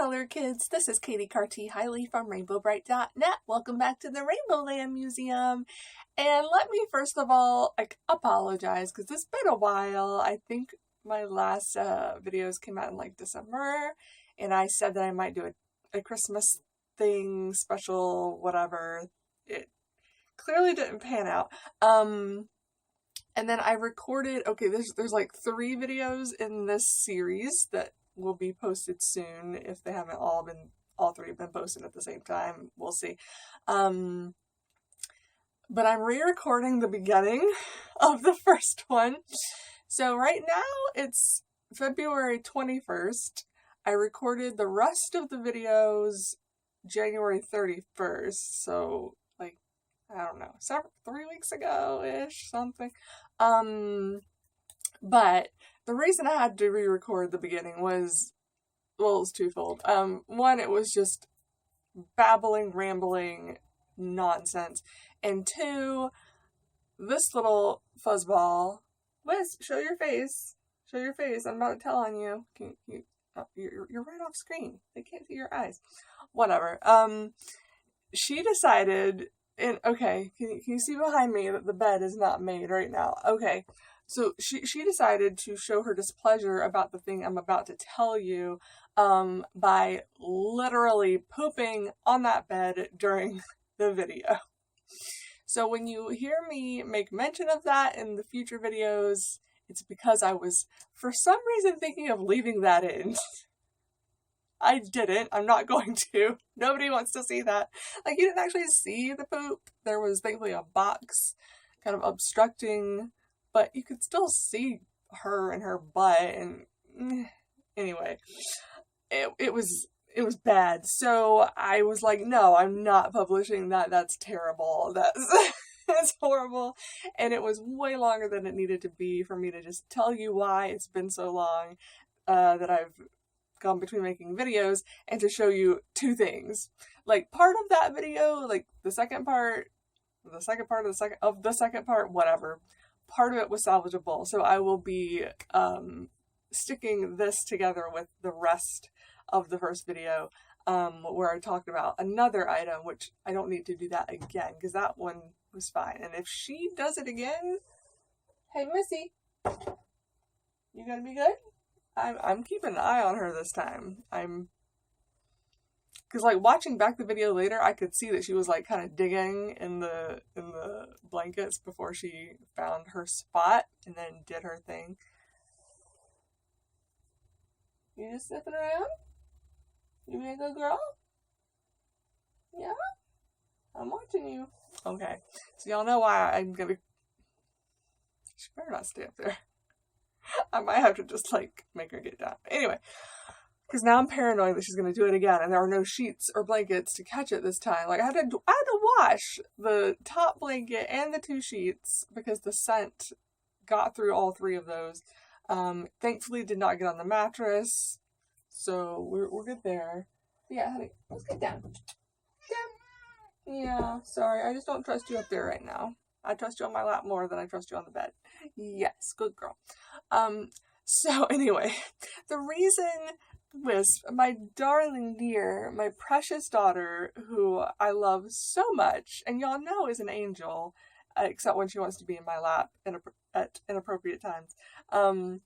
Hello there kids, this is Katie Carty Hiley from RainbowBrite.net. Welcome back to the Rainbow Land Museum. And let me first of all apologize because it's been a while. I think my last videos came out in like December, and I said that I might do a Christmas thing, special, whatever. It clearly didn't pan out. And then I recorded, okay, there's like 3 videos in this series that will be posted soon if they haven't all 3 have been posted at the same time. We'll see. But I'm re-recording the beginning of the first one. So right now it's February 21st. I recorded the rest of the videos January 31st. So like, I don't know, 3 weeks ago-ish, something. But the reason I had to re-record the beginning was, well, it was twofold. One, it was just babbling, rambling nonsense. And 2, this little fuzzball, Liz, show your face. Show your face. I'm about to tell on you. You're right off screen. They can't see your eyes. Whatever. She decided, and okay, can you see behind me that the bed is not made right now? Okay. So she decided to show her displeasure about the thing I'm about to tell you by literally pooping on that bed during the video. So when you hear me make mention of that in the future videos, it's because I was, for some reason, thinking of leaving that in. I didn't. I'm not going to. Nobody wants to see that. Like, you didn't actually see the poop. There was thankfully a box kind of obstructing, but you could still see her and her butt, and anyway, it was bad. So I was like, no, I'm not publishing that. That's terrible. That's horrible. And it was way longer than it needed to be for me to just tell you why it's been so long that I've gone between making videos, and to show you 2 things. Like, part of that video, like the second part, whatever. Part of it was salvageable, so I will be sticking this together with the rest of the first video, where I talked about another item, which I don't need to do that again, because that one was fine. And if she does it again, hey Missy, you gonna be good? I'm keeping an eye on her this time. Because like watching back the video later, I could see that she was like kind of digging in the blankets before she found her spot and then did her thing. You just sniffing around? You being a good girl? Yeah? I'm watching you. Okay. So y'all know why I'm gonna... She better not stay up there. I might have to just like make her get down. Anyway. Because now I'm paranoid that she's going to do it again, and there are no sheets or blankets to catch it this time. Like, I had to wash the top blanket and the 2 sheets because the scent got through all 3 of those. Thankfully, did not get on the mattress, so we're good there. Yeah, honey, let's get down. Yeah, sorry, I just don't trust you up there right now. I trust you on my lap more than I trust you on the bed. Yes, good girl. So anyway, the reason Wisp, my darling dear, my precious daughter, who I love so much, and y'all know is an angel, except when she wants to be in my lap at inappropriate times. The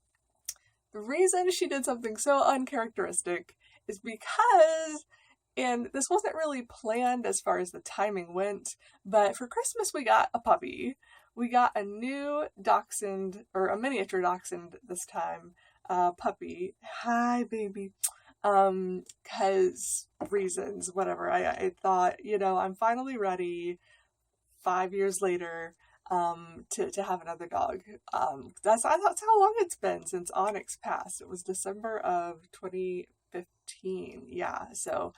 reason she did something so uncharacteristic is because, and this wasn't really planned as far as the timing went, but for Christmas we got a puppy. We got a new dachshund, or a miniature dachshund this time, puppy. Hi, baby. Cause reasons, whatever. I thought, you know, I'm finally ready 5 years later, to have another dog. That's how long it's been since Onyx passed. It was December of 2015. Yeah. So,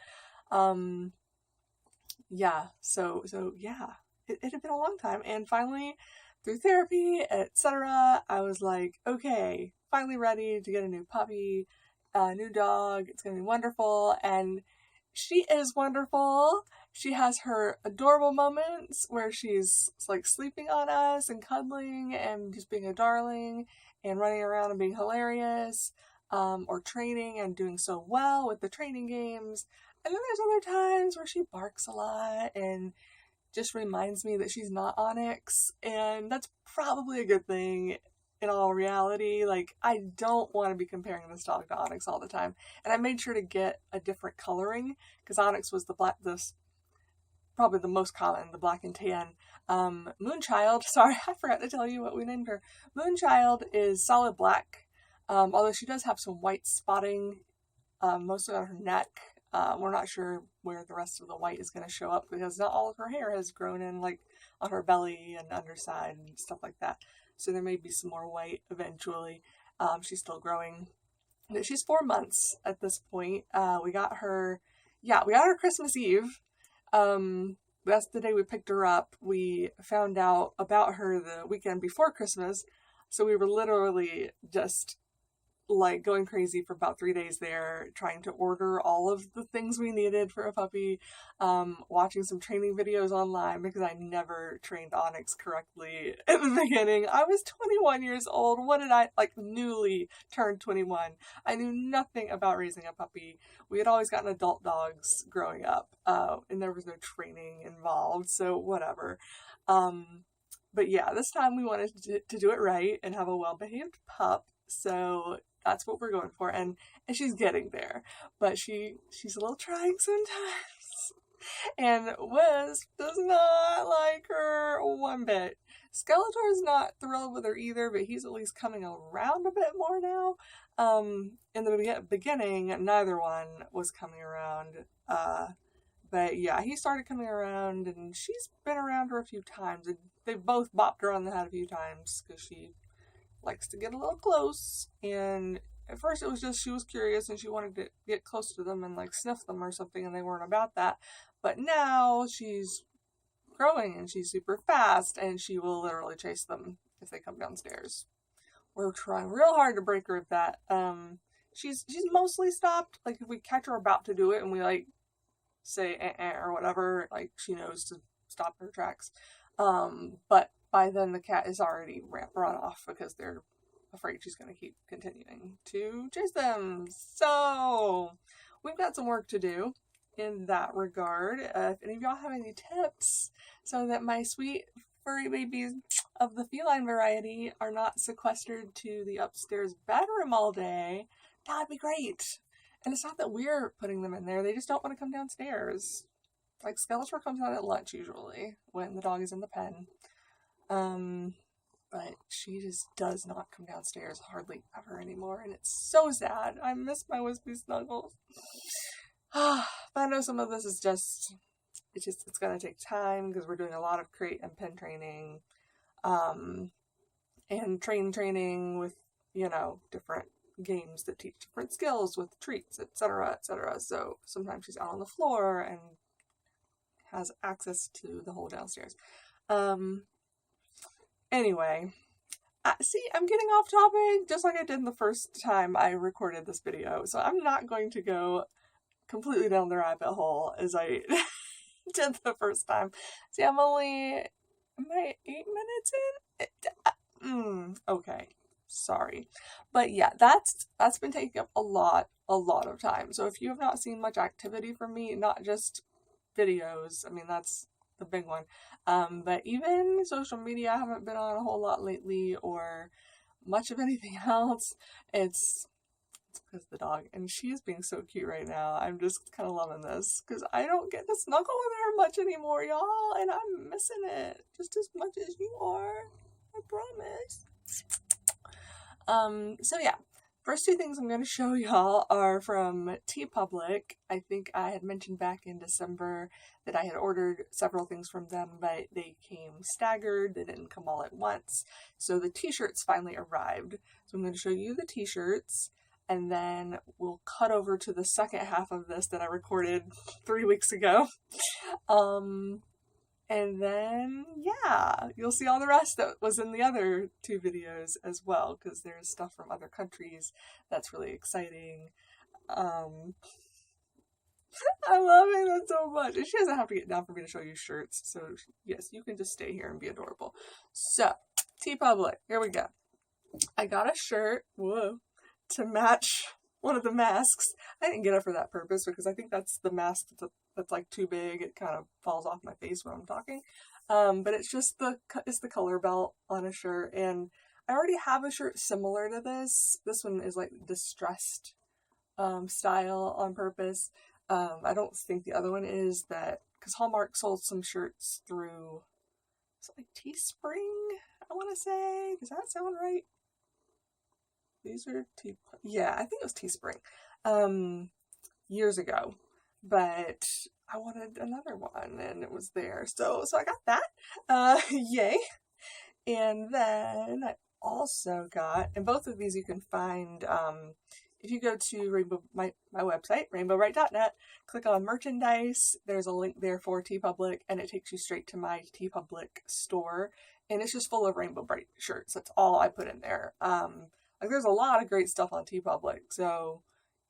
yeah. So yeah, it had been a long time. And finally, through therapy, etc., I was like, okay, finally ready to get a new puppy, a new dog. It's going to be wonderful. And she is wonderful. She has her adorable moments where she's like sleeping on us and cuddling and just being a darling and running around and being hilarious. or training and doing so well with the training games. And then there's other times where she barks a lot and just reminds me that she's not Onyx, and that's probably a good thing in all reality. Like, I don't want to be comparing this dog to Onyx all the time. And I made sure to get a different coloring, because Onyx was probably the most common, the black and tan. Moonchild, sorry, I forgot to tell you what we named her. Moonchild is solid black, although she does have some white spotting, mostly on her neck. We're not sure where the rest of the white is going to show up, because not all of her hair has grown in, like on her belly and underside and stuff like that. So there may be some more white eventually. She's still growing. She's 4 months at this point. We got her Christmas Eve. That's the day we picked her up. We found out about her the weekend before Christmas. So we were literally just like going crazy for about 3 days there, trying to order all of the things we needed for a puppy, watching some training videos online, because I never trained Onyx correctly in the beginning. I was 21 years old. Newly turned 21. I knew nothing about raising a puppy. We had always gotten adult dogs growing up, and there was no training involved, so whatever. But yeah, this time we wanted to do it right and have a well-behaved pup, so that's what we're going for, and she's getting there. But she's a little trying sometimes. And Wisp does not like her one bit. Skeletor's not thrilled with her either, but he's at least coming around a bit more now. In the beginning, neither one was coming around. But yeah, he started coming around, and she's been around her a few times. And they've both bopped her on the head a few times, because she likes to get a little close. And at first it was just she was curious and she wanted to get close to them and like sniff them or something, and they weren't about that. But now she's growing and she's super fast, and she will literally chase them if they come downstairs. We're trying real hard to break her of that. She's mostly stopped. Like, if we catch her about to do it and we like say or whatever, like, she knows to stop her tracks. But by then the cat is already run off, because they're afraid she's going to keep continuing to chase them. So we've got some work to do in that regard. If any of y'all have any tips so that my sweet furry babies of the feline variety are not sequestered to the upstairs bedroom all day, that would be great. And it's not that we're putting them in there, they just don't want to come downstairs. Like, Skeletor comes out at lunch usually when the dog is in the pen. But she just does not come downstairs hardly ever anymore, and it's so sad. I miss my wispy snuggles. But I know some of this is it's gonna take time, because we're doing a lot of crate and pen training, and training with, different games that teach different skills with treats, etc., etc. So sometimes she's out on the floor and has access to the whole downstairs. Anyway, see, I'm getting off topic, just like I did the first time I recorded this video, so I'm not going to go completely down the rabbit hole as I did the first time. See, am I 8 minutes in? Okay, sorry. But yeah, that's been taking up a lot of time. So if you have not seen much activity from me, not just videos, I mean, that's the big one, but even social media, I haven't been on a whole lot lately, or much of anything else. It's because of the dog, and she is being so cute right now. I'm just kind of loving this, because I don't get to snuggle with her much anymore, y'all, and I'm missing it just as much as you are, I promise. So yeah, first two things I'm going to show y'all are from TeePublic. I think I had mentioned back in December that I had ordered several things from them, but they came staggered. They didn't come all at once. So the t-shirts finally arrived. So I'm going to show you the t-shirts, and then we'll cut over to the second half of this that I recorded 3 weeks ago. And then, yeah, you'll see all the rest that was in the other 2 videos as well, because there's stuff from other countries that's really exciting. I love it so much. And she doesn't have to get down for me to show you shirts, so yes, you can just stay here and be adorable. So, TeePublic, here we go. I got a shirt, to match one of the masks. I didn't get it for that purpose because I think that's the mask that's like too big. It kind of falls off my face when I'm talking. But it's just it's the color belt on a shirt, and I already have a shirt similar to this. This one is like distressed style on purpose. I don't think the other one is that, because Hallmark sold some shirts through, is it like Teespring, I want to say. Does that sound right? These are yeah, I think it was Teespring years ago, but I wanted another one and it was there, so I got that. Yay. And then I also got, and both of these you can find if you go to my website, rainbowbrite.net, click on merchandise, there's a link there for TeePublic, and it takes you straight to my TeePublic store, and it's just full of Rainbow Brite shirts. That's all I put in there. Like, there's a lot of great stuff on TeePublic, so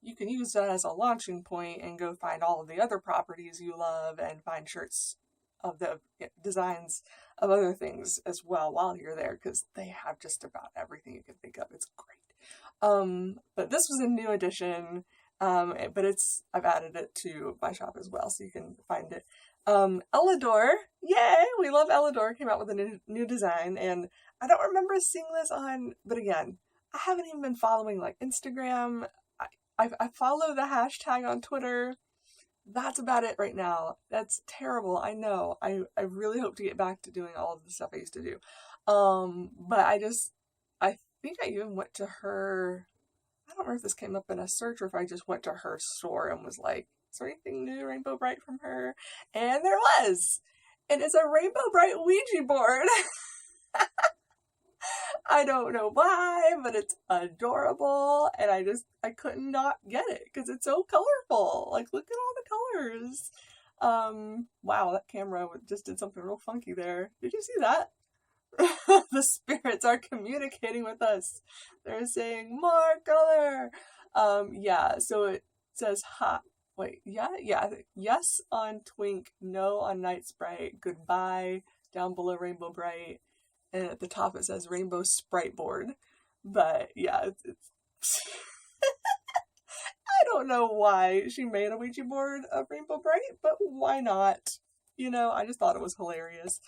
you can use that as a launching point and go find all of the other properties you love and find shirts of the designs of other things as well while you're there, because they have just about everything you can think of. It's great. But this was a new edition, but I've added it to my shop as well, so you can find it. Elidor, yay! We love Elidor, came out with a new design, and I don't remember seeing this on, but again, I haven't even been following like Instagram. I follow the hashtag on Twitter. That's about it right now. That's terrible. I know. I really hope to get back to doing all of the stuff I used to do. But I think I even went to her, I don't remember if this came up in a search or if I just went to her store and was like, is there anything new Rainbow Brite from her? And there was! And it's a Rainbow Brite Ouija board! I don't know why, but it's adorable, and I could not get it, because it's so colorful. Like, look at all the colors. Wow, that camera just did something real funky there. Did you see that? The spirits are communicating with us. They're saying, more color! Yeah, so it says, yes on Twink, no on Night Sprite, goodbye down below Rainbow Brite, and at the top it says Rainbow Sprite Board. But yeah, it's I don't know why she made a Ouija board of Rainbow Brite, but why not? You know, I just thought it was hilarious.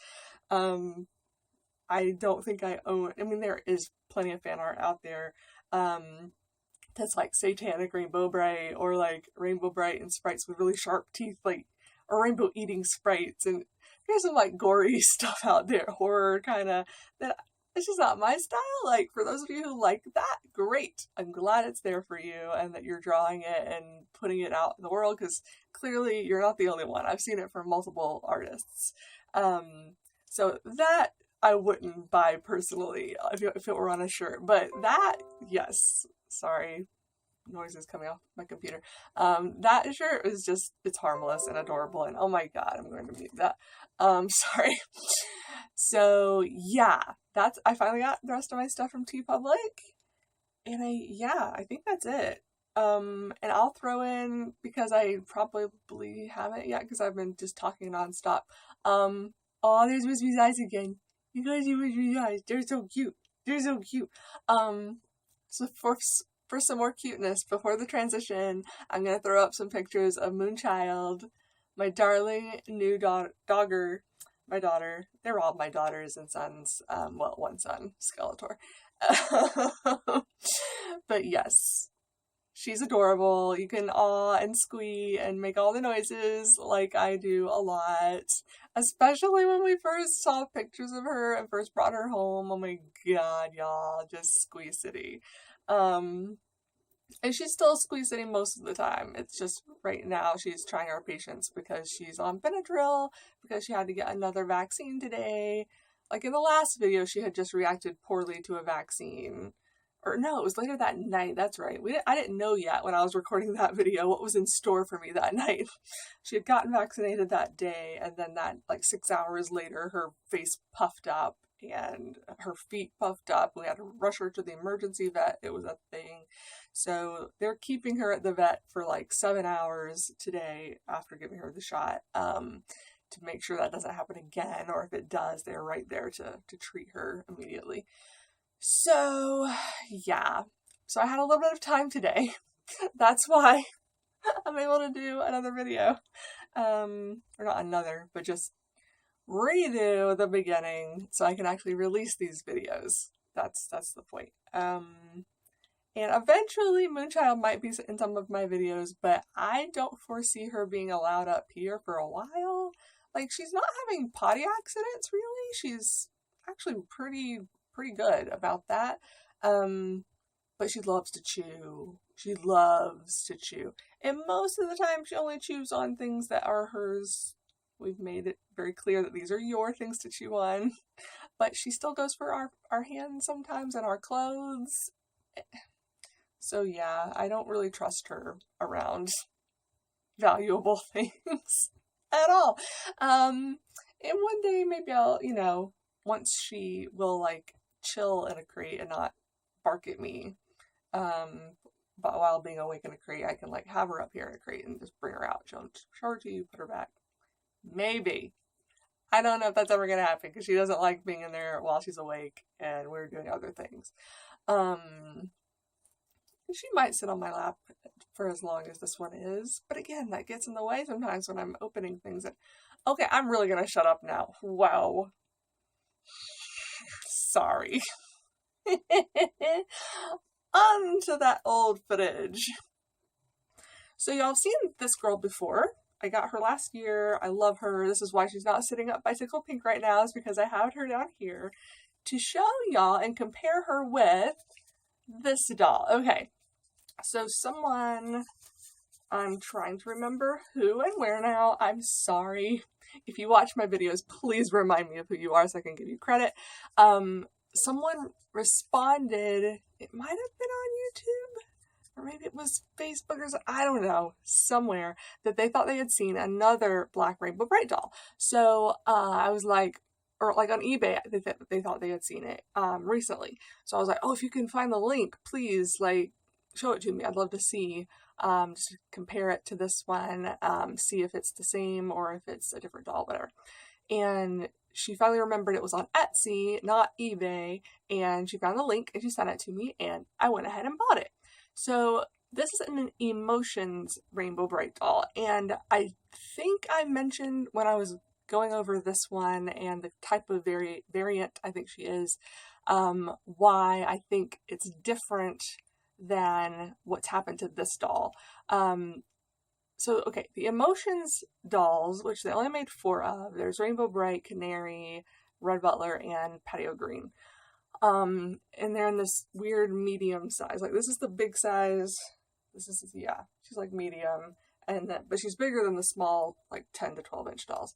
I don't think I mean, there is plenty of fan art out there that's like satanic Rainbow Brite, or like Rainbow Brite and sprites with really sharp teeth, like, or rainbow eating sprites, and there's some like gory stuff out there, horror kind of, that it's just not my style. Like, for those of you who like that, great. I'm glad it's there for you and that you're drawing it and putting it out in the world, because clearly you're not the only one. I've seen it from multiple artists. So that I wouldn't buy personally if it were on a shirt, but that, yes, sorry, noises coming off my computer. That shirt is just, it's harmless and adorable, and oh my god, I'm going to mute that. Sorry. So yeah, I finally got the rest of my stuff from TeePublic, and I think that's it. And I'll throw in, because I probably haven't yet, because I've been just talking nonstop. Oh, there's Wispy's eyes again. You guys see Wispy's eyes. They're so cute. They're so cute. So for some more cuteness before the transition, I'm gonna throw up some pictures of Moonchild, my darling new dogger, my daughter. They're all my daughters and sons. Well, one son, Skeletor. But yes, she's adorable. You can aw and squee and make all the noises like I do a lot. Especially when we first saw pictures of her and first brought her home. Oh my god, y'all. Just squee city. And she's still squee city most of the time. It's just right now she's trying her patience because she's on Benadryl, because she had to get another vaccine today. Like in the last video, she had just reacted poorly to a vaccine. Or no, it was later that night. That's right. I didn't know yet when I was recording that video what was in store for me that night. She had gotten vaccinated that day, and then that, like 6 hours later, her face puffed up and her feet puffed up. We had to rush her to the emergency vet. It was a thing. So they're keeping her at the vet for like 7 hours today after giving her the shot, to make sure that doesn't happen again, or if it does, they're right there to treat her immediately. So, yeah, So I had a little bit of time today. That's why I'm able to do another video. Or not another, but just redo the beginning so I can actually release these videos. That's the point. And eventually Moonchild might be in some of my videos, but I don't foresee her being allowed up here for a while. Like, she's not having potty accidents, really. She's actually pretty good about that. But she loves to chew. She loves to chew. And most of the time she only chews on things that are hers. We've made it very clear that these are your things to chew on. But she still goes for our hands sometimes and our clothes. So yeah, I don't really trust her around valuable things at all. And one day maybe I'll, once she will like chill in a crate and not bark at me, but while being awake in a crate, I can like have her up here in a crate and just bring her out, show her to you, put her back. Maybe. I don't know if that's ever gonna happen because she doesn't like being in there while she's awake and we're doing other things. She might sit on my lap for as long as this one is, but again, that gets in the way sometimes when I'm opening things. Okay, I'm really gonna shut up now. Wow. Sorry. On to that old footage. So y'all have seen this girl before. I got her last year. I love her. This is why she's not sitting up Bicycle Pink right now, is because I have her down here to show y'all and compare her with this doll. Okay, so I'm trying to remember who and where now. I'm sorry. If you watch my videos, please remind me of who you are so I can give you credit. Someone responded, it might have been on YouTube, or maybe it was Facebook or something, I don't know, somewhere, that they thought they had seen another Black Rainbow Brite doll. So I was like, or like on eBay, they thought they had seen it recently. So I was like, oh, if you can find the link, please, like, show it to me. I'd love to see, just compare it to this one, see if it's the same or if it's a different doll, whatever. And she finally remembered it was on Etsy, not eBay, and she found the link and she sent it to me, and I went ahead and bought it. So this is an Emotions Rainbow Brite doll, and I think I mentioned when I was going over this one and the type of variant I think she is, why I think it's different than what's happened to this doll. So, okay, the Emotions dolls, which they only made 4 of, there's Rainbow Brite, Canary, Red Butler, and Patio Green. And they're in this weird medium size. Like, this is the big size. This is, yeah, she's like medium. But she's bigger than the small, like 10 to 12 inch dolls.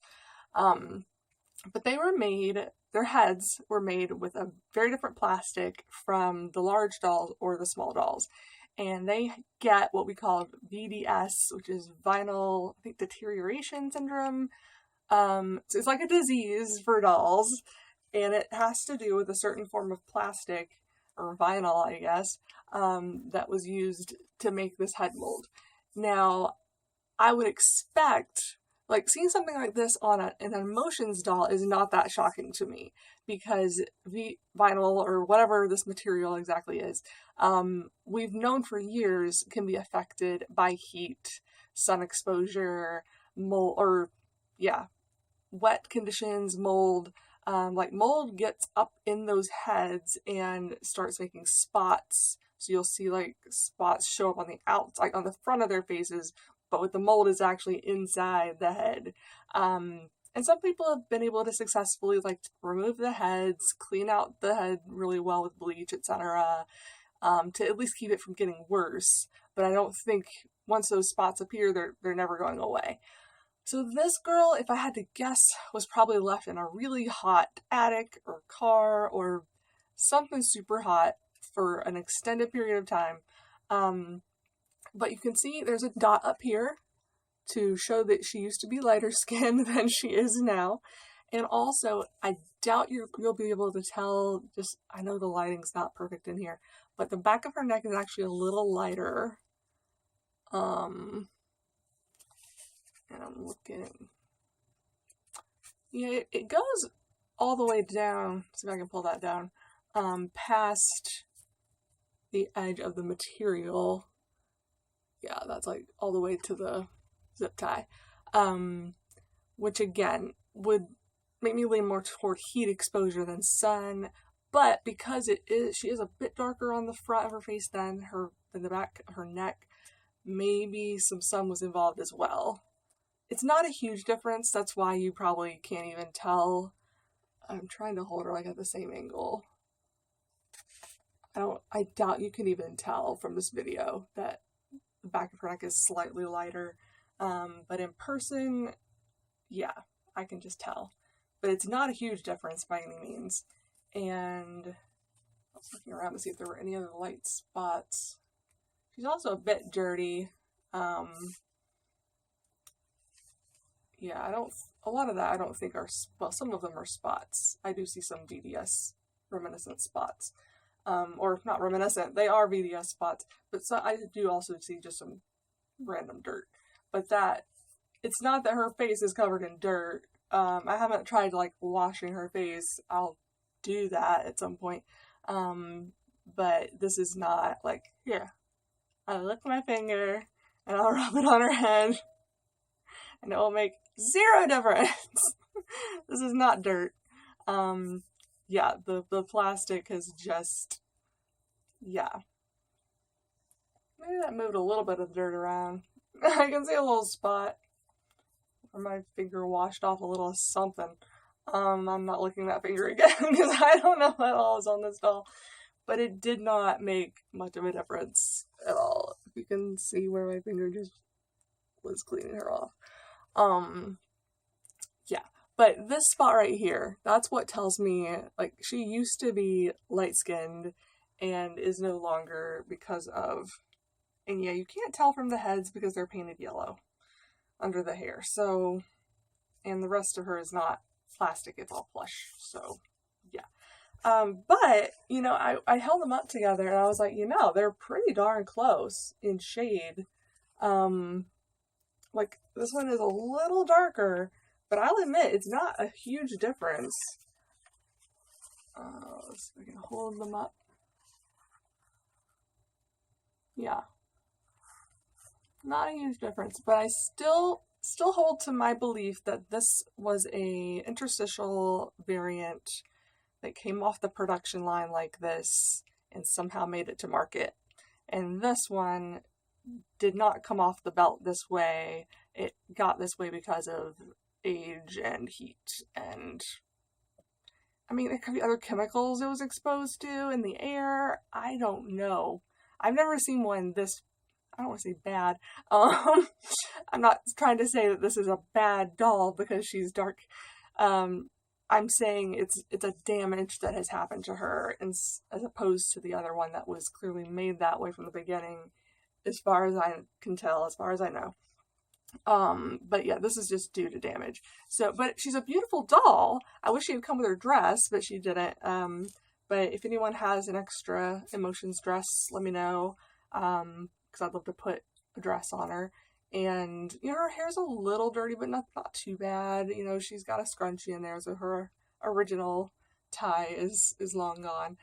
But their heads were made with a very different plastic from the large dolls or the small dolls. And they get what we call VDS, which is vinyl, I think, deterioration syndrome. So it's like a disease for dolls, and it has to do with a certain form of plastic, or vinyl, I guess, that was used to make this head mold. Now, I would expect, like, seeing something like this on an Emotions doll is not that shocking to me, because vinyl, or whatever this material exactly is, we've known for years can be affected by heat, sun exposure, mold, or yeah, wet conditions, mold. Like, mold gets up in those heads and starts making spots. So you'll see like spots show up on the outside, like on the front of their faces, but with the mold is actually inside the head. And some people have been able to successfully like remove the heads, clean out the head really well with bleach, etc., to at least keep it from getting worse. But I don't think once those spots appear, they're never going away. So this girl, if I had to guess, was probably left in a really hot attic or car or something super hot for an extended period of time. But you can see there's a dot up here to show that she used to be lighter skinned than she is now. And also, I doubt you'll be able to tell, I know the lighting's not perfect in here, but the back of her neck is actually a little lighter. And I'm looking. Yeah, it goes all the way down. See if I can pull that down. Past the edge of the material. Yeah, that's like all the way to the zip tie. Which again would make me lean more toward heat exposure than sun. But because she is a bit darker on the front of her face than the back of her neck, maybe some sun was involved as well. It's not a huge difference. That's why you probably can't even tell. I'm trying to hold her like at the same angle. I doubt you can even tell from this video that the back of her neck is slightly lighter. But in person, yeah, I can just tell. But it's not a huge difference by any means. And I was looking around to see if there were any other light spots. She's also a bit dirty. Yeah, a lot of that I don't think are, well, some of them are spots. I do see some VDS reminiscent spots. Or not reminiscent, they are VDS spots, but I do also see just some random dirt. But it's not that her face is covered in dirt. I haven't tried like washing her face. I'll do that at some point. But this is not like, here, I'll lick my finger and I'll rub it on her head and it will make zero difference. This is not dirt. Yeah, the plastic has just, yeah. Maybe that moved a little bit of dirt around. I can see a little spot where my finger washed off a little something. I'm not licking that finger again because I don't know what all is on this doll. But it did not make much of a difference at all. If you can see where my finger just was cleaning her off. Yeah. But this spot right here, that's what tells me, like, she used to be light-skinned and is no longer because of, and yeah, you can't tell from the heads because they're painted yellow under the hair. So, and the rest of her is not plastic, it's all plush. So, yeah. But, you know, I held them up together and I was like, you know, they're pretty darn close in shade. Like, this one is a little darker, but I'll admit, it's not a huge difference. Let's see if I can hold them up. Yeah. Not a huge difference, but I still hold to my belief that this was a interstitial variant that came off the production line like this and somehow made it to market. And this one did not come off the belt this way. It got this way because of age and heat and, I mean, it could be other chemicals it was exposed to in the air. I don't know. I've never seen one this, I don't want to say bad. I'm not trying to say that this is a bad doll because she's dark. I'm saying it's a damage that has happened to her as opposed to the other one that was clearly made that way from the beginning, as far as I can tell, as far as I know. But yeah, this is just due to damage. So, but she's a beautiful doll. I wish she had come with her dress, but she didn't. But if anyone has an extra Emotions dress, let me know. Because I'd love to put a dress on her. And, you know, her hair's a little dirty, but not too bad. You know, she's got a scrunchie in there, so her original tie is long gone.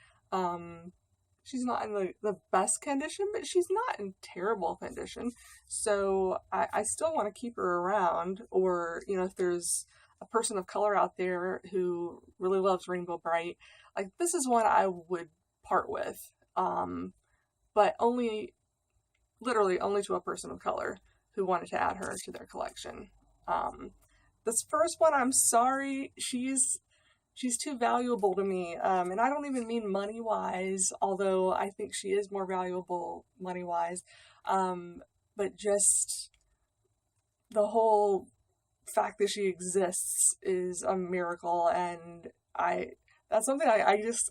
She's not in the best condition, but she's not in terrible condition. So I still want to keep her around. Or, you know, if there's a person of color out there who really loves Rainbow Brite, like, this is one I would part with. But literally only to a person of color who wanted to add her to their collection. This first one, I'm sorry, she's too valuable to me, and I don't even mean money-wise, although I think she is more valuable money-wise, but just the whole fact that she exists is a miracle, and that's something I just,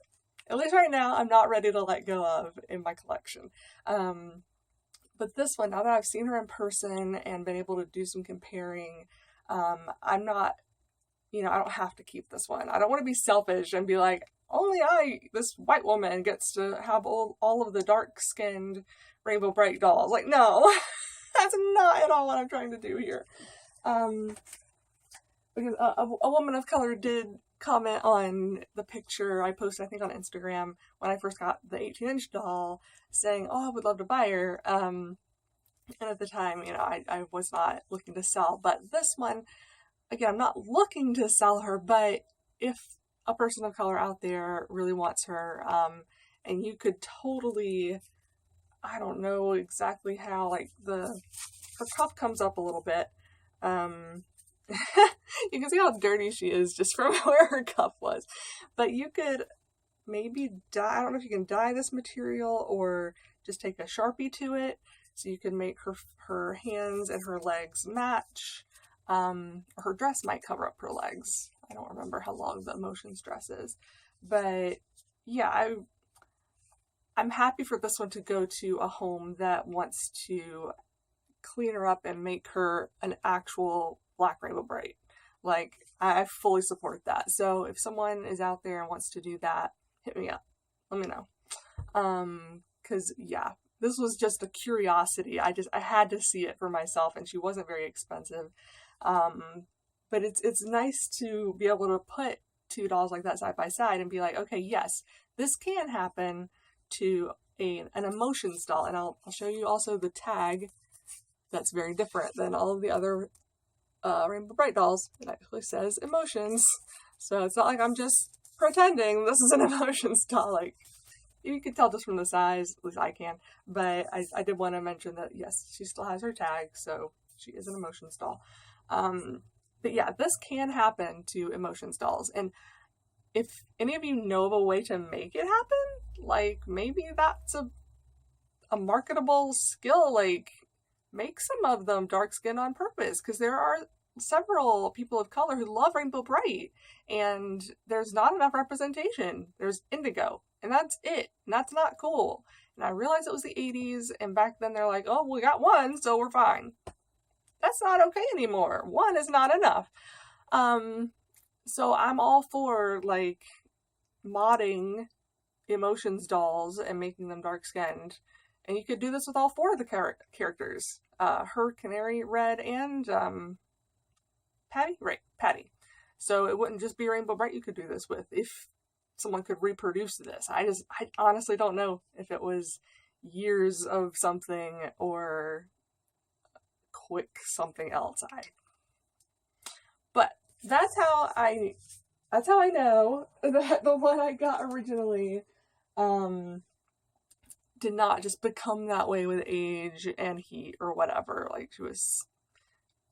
at least right now, I'm not ready to let go of in my collection. But this one, now that I've seen her in person and been able to do some comparing, I'm not, you know, I don't have to keep this one. I don't want to be selfish and be like, only this white woman gets to have all of the dark-skinned Rainbow Brite dolls. Like, no, that's not at all what I'm trying to do here. Because a woman of color did comment on the picture I posted, I think on Instagram, when I first got the 18-inch doll, saying, oh, I would love to buy her. And at the time, you know, I was not looking to sell. But this one, again, I'm not looking to sell her, but if a person of color out there really wants her, and you could totally, I don't know exactly how, like her cuff comes up a little bit. You can see how dirty she is just from where her cuff was. But you could maybe dye, I don't know if you can dye this material or just take a Sharpie to it, so you can make her hands and her legs match. Her dress might cover up her legs. I don't remember how long the Emotions dress is. But yeah, I'm happy for this one to go to a home that wants to clean her up and make her an actual Black Rainbow Brite. Like, I fully support that. So if someone is out there and wants to do that, hit me up. Let me know. Cause yeah, this was just a curiosity. I had to see it for myself, and she wasn't very expensive. But it's nice to be able to put two dolls like that side by side and be like, okay, yes, this can happen to an Emotions doll. And I'll show you also the tag that's very different than all of the other Rainbow Brite dolls. It actually says Emotions. So it's not like I'm just pretending this is an Emotions doll. Like, you can tell just from the size, at least I can. But I did want to mention that, yes, she still has her tag, so she is an Emotions doll. But yeah, this can happen to Emotions dolls. And if any of you know of a way to make it happen, like, maybe that's a marketable skill. Like, make some of them dark skin on purpose, because there are several people of color who love Rainbow Brite, and there's not enough representation. There's indigo, and that's it, and that's not cool. And I realize it was the 80s, and back then they're like, oh, we got one, so we're fine. That's not okay anymore. One is not enough. So I'm all for, like, modding Emotions dolls and making them dark skinned. And you could do this with all four of the characters. Her, Canary, Red, and Patty? Right, Patty. So it wouldn't just be Rainbow Brite you could do this with if someone could reproduce this. I honestly don't know if it was years of something or quick something else. But that's how I know that the one I got originally did not just become that way with age and heat or whatever. Like, she was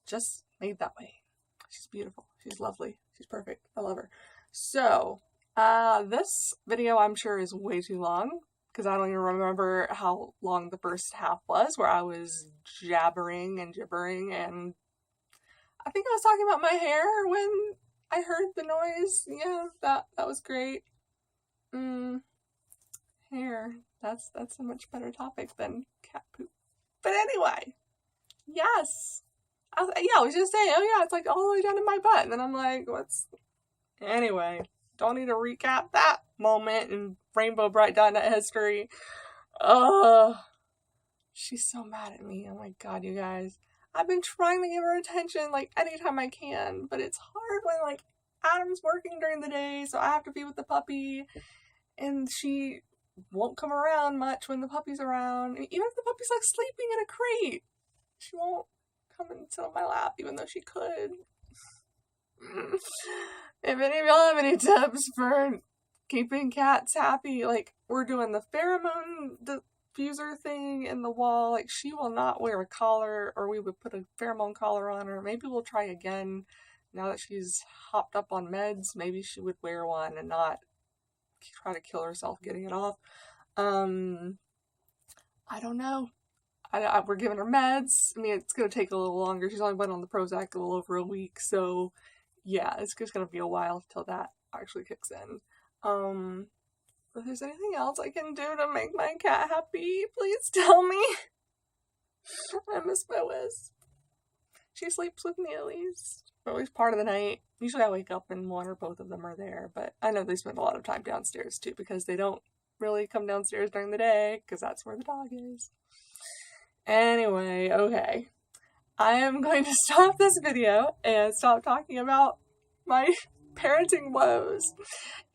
just made that way. She's beautiful. She's lovely. She's perfect. I love her. So, this video I'm sure is way too long, because I don't even remember how long the first half was, where I was jabbering and gibbering, and I think I was talking about my hair when I heard the noise. Yeah, that was great. Hair. That's a much better topic than cat poop. But anyway, yes. I was just saying, oh yeah, it's like all the way down to my butt. And then I'm like, anyway, don't need to recap that moment in RainbowBrite.net history. She's so mad at me. Oh my god, you guys. I've been trying to give her attention, like, anytime I can, but it's hard when, like, Adam's working during the day, so I have to be with the puppy, and she won't come around much when the puppy's around. And even if the puppy's, like, sleeping in a crate, she won't come and sit on my lap, even though she could. If any of y'all have any tips for keeping cats happy, like, we're doing the pheromone diffuser thing in the wall. Like, she will not wear a collar, or we would put a pheromone collar on her. Maybe we'll try again now that she's hopped up on meds. Maybe she would wear one and not try to kill herself getting it off. I don't know. We're giving her meds. I mean, it's going to take a little longer. She's only been on the Prozac a little over a week, so yeah, it's just going to be a while till that actually kicks in. If there's anything else I can do to make my cat happy, please tell me. I miss my Wisp. She sleeps with me at least part of the night. Usually I wake up and one or both of them are there, but I know they spend a lot of time downstairs too, because they don't really come downstairs during the day, because that's where the dog is. Anyway, okay. I am going to stop this video and stop talking about my parenting woes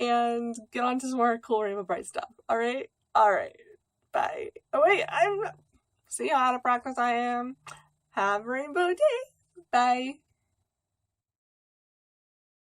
and get on to some more cool Rainbow Brite stuff. Alright? Alright. Bye. Oh wait, see how out of practice I am? Have a rainbow day. Bye.